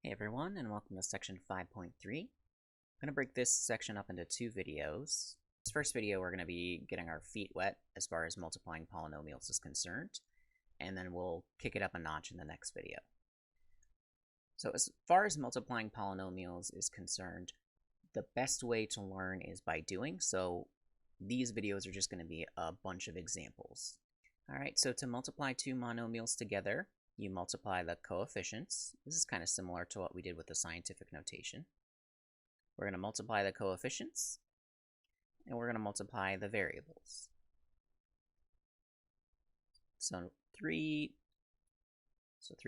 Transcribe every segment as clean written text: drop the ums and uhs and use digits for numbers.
Hey everyone, and welcome to section 5.3. I'm going to break this section up into two videos. This first video, we're going to be getting our feet wet as far as multiplying polynomials is concerned, and then we'll kick it up a notch in the next video. So as far as multiplying polynomials is concerned, the best way to learn is by doing, so these videos are just going to be a bunch of examples. Alright, so to multiply two monomials together, you multiply the coefficients. This is kind of similar to what we did with the scientific notation. We're going to multiply the coefficients, and we're going to multiply the variables. So 3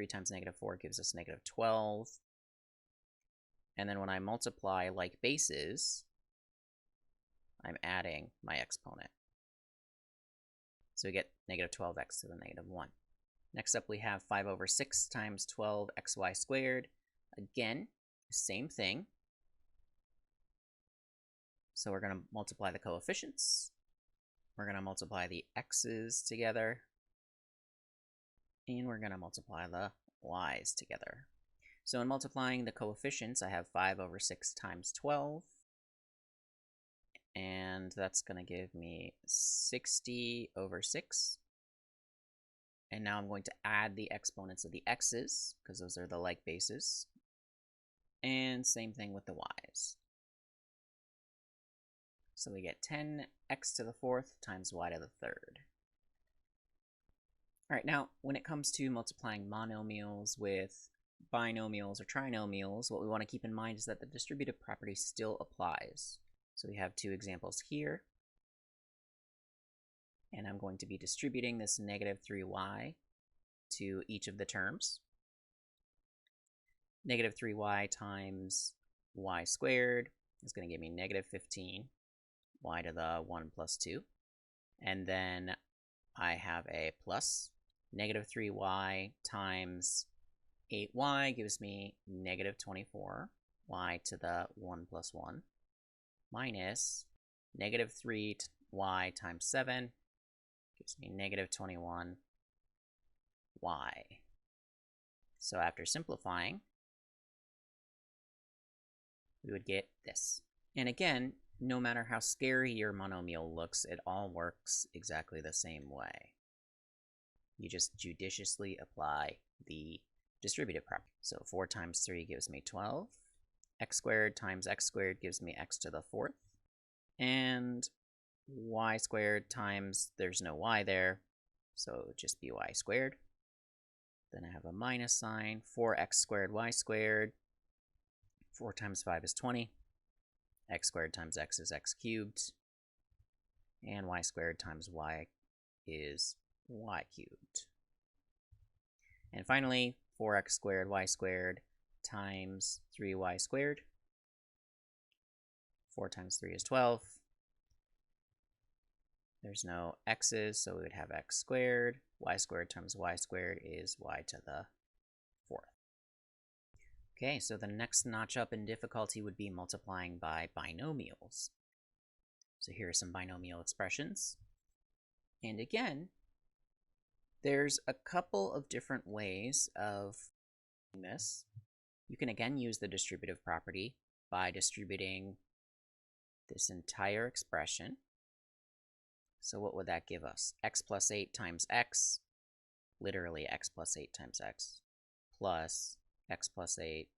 times negative 4 gives us negative 12. And then when I multiply like bases, I'm adding my exponent. So we get negative 12x to the negative 1. Next up, we have 5 over 6 times 12xy squared. Again, same thing. So we're going to multiply the coefficients. We're going to multiply the x's together. And we're going to multiply the y's together. So in multiplying the coefficients, I have 5 over 6 times 12. And that's going to give me 60 over 6. And now I'm going to add the exponents of the x's, because those are the like bases. And same thing with the y's. So we get 10x to the fourth times y to the third. All right, now when it comes to multiplying monomials with binomials or trinomials, what we want to keep in mind is that the distributive property still applies. So we have two examples here. And I'm going to be distributing this negative 3y to each of the terms. Negative 3y times y squared is going to give me negative 15, y to the 1 plus 2. And then I have a plus. Negative 3y times 8y gives me negative 24, y to the 1 plus 1, minus negative 3y times 7 gives me negative 21y. So after simplifying, we would get this. And again, no matter how scary your monomial looks, it all works exactly the same way. You just judiciously apply the distributive property. So 4 times 3 gives me 12. X squared times x squared gives me x to the fourth. And y squared times, there's no y there, so it would just be y squared. Then I have a minus sign, 4x squared y squared. 4 times 5 is 20. X squared times x is x cubed. And y squared times y is y cubed. And finally, 4x squared y squared times 3y squared. 4 times 3 is 12. There's no x's, so we would have x squared. Y squared times y squared is y to the fourth. Okay, so the next notch up in difficulty would be multiplying by binomials. So here are some binomial expressions. And again, there's a couple of different ways of doing this. You can again use the distributive property by distributing this entire expression. So what would that give us? X plus 8 times x, literally x plus 8 times x, plus x plus 8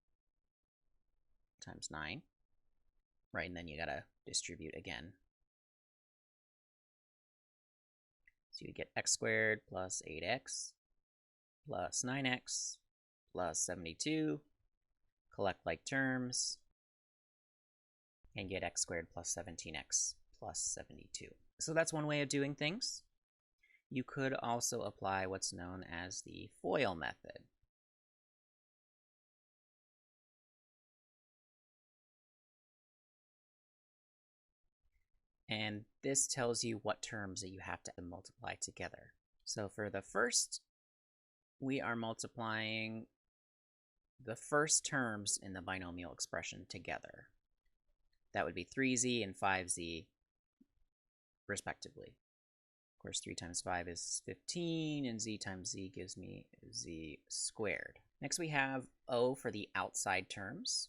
times 9, right? And then you gotta distribute again. So you get x squared plus 8x plus 9x plus 72, collect like terms, and get x squared plus 17x plus 72. So that's one way of doing things. You could also apply what's known as the FOIL method. And this tells you what terms that you have to multiply together. So for the first, we are multiplying the first terms in the binomial expression together. That would be 3z and 5z, respectively. Of course, 3 times 5 is 15, and z times z gives me z squared. Next we have O for the outside terms,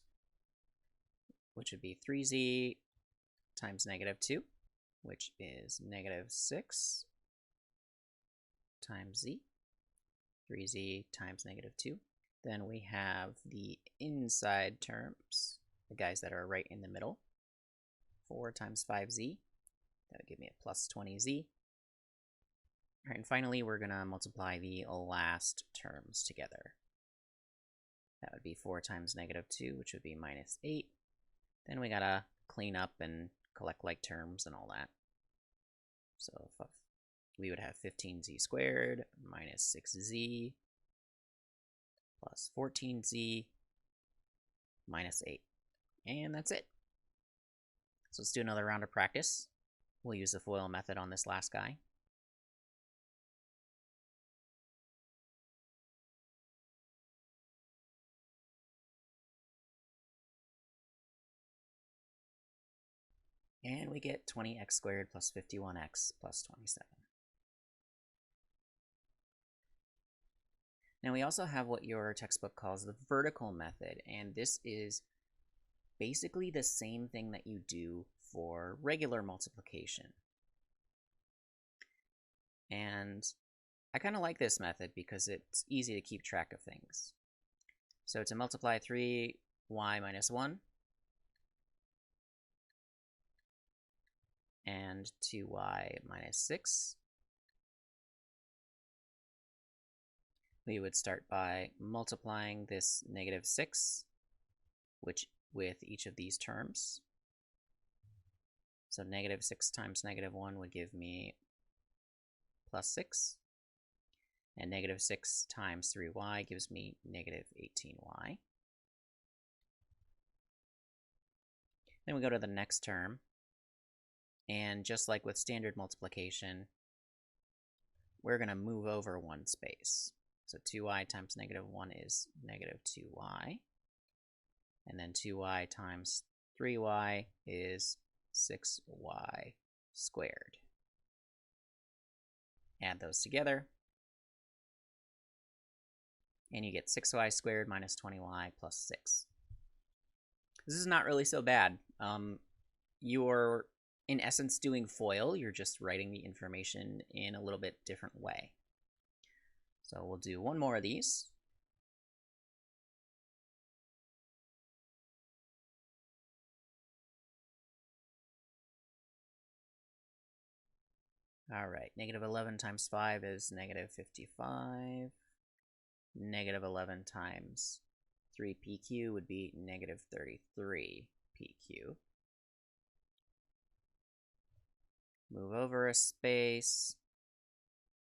which would be 3z times negative 2, which is negative 6 times z, 3z times negative 2. Then we have the inside terms, the guys that are right in the middle, 4 times 5z, that would give me a plus 20z. All right, and finally we're going to multiply the last terms together. That would be 4 times negative 2, which would be minus 8. Then we gotta clean up and collect like terms and all that. So we would have 15z squared minus 6z plus 14z minus 8. And that's it. So let's do another round of practice. We'll use the FOIL method on this last guy. And we get 20x squared plus 51x plus 27. Now we also have what your textbook calls the vertical method, and this is basically the same thing that you do for regular multiplication. And I kind of like this method because it's easy to keep track of things. So to multiply 3y minus 1 and 2y minus 6, we would start by multiplying this negative 6 with each of these terms. So negative 6 times negative 1 would give me plus 6. And negative 6 times 3y gives me negative 18y. Then we go to the next term. And just like with standard multiplication, we're going to move over one space. So 2y times negative 1 is negative 2y. And then 2y times 3y is 6y squared. Add those together, and you get 6y squared minus 20y plus 6. This is not really so bad. You're, in essence, doing FOIL. You're just writing the information in a little bit different way. So we'll do one more of these. All right, negative 11 times 5 is negative 55. Negative 11 times 3pq would be negative 33pq. Move over a space.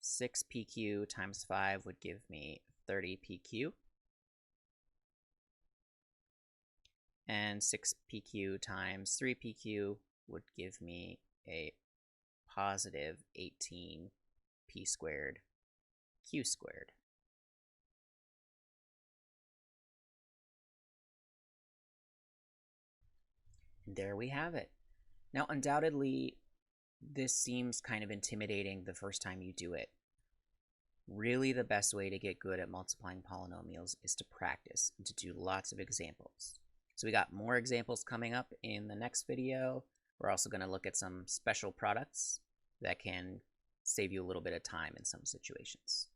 6pq times 5 would give me 30pq. And 6pq times 3pq would give me a positive 18p squared q squared. And there we have it. Now, undoubtedly, this seems kind of intimidating the first time you do it. Really, the best way to get good at multiplying polynomials is to practice and to do lots of examples. So we got more examples coming up in the next video. We're also going to look at some special products that can save you a little bit of time in some situations.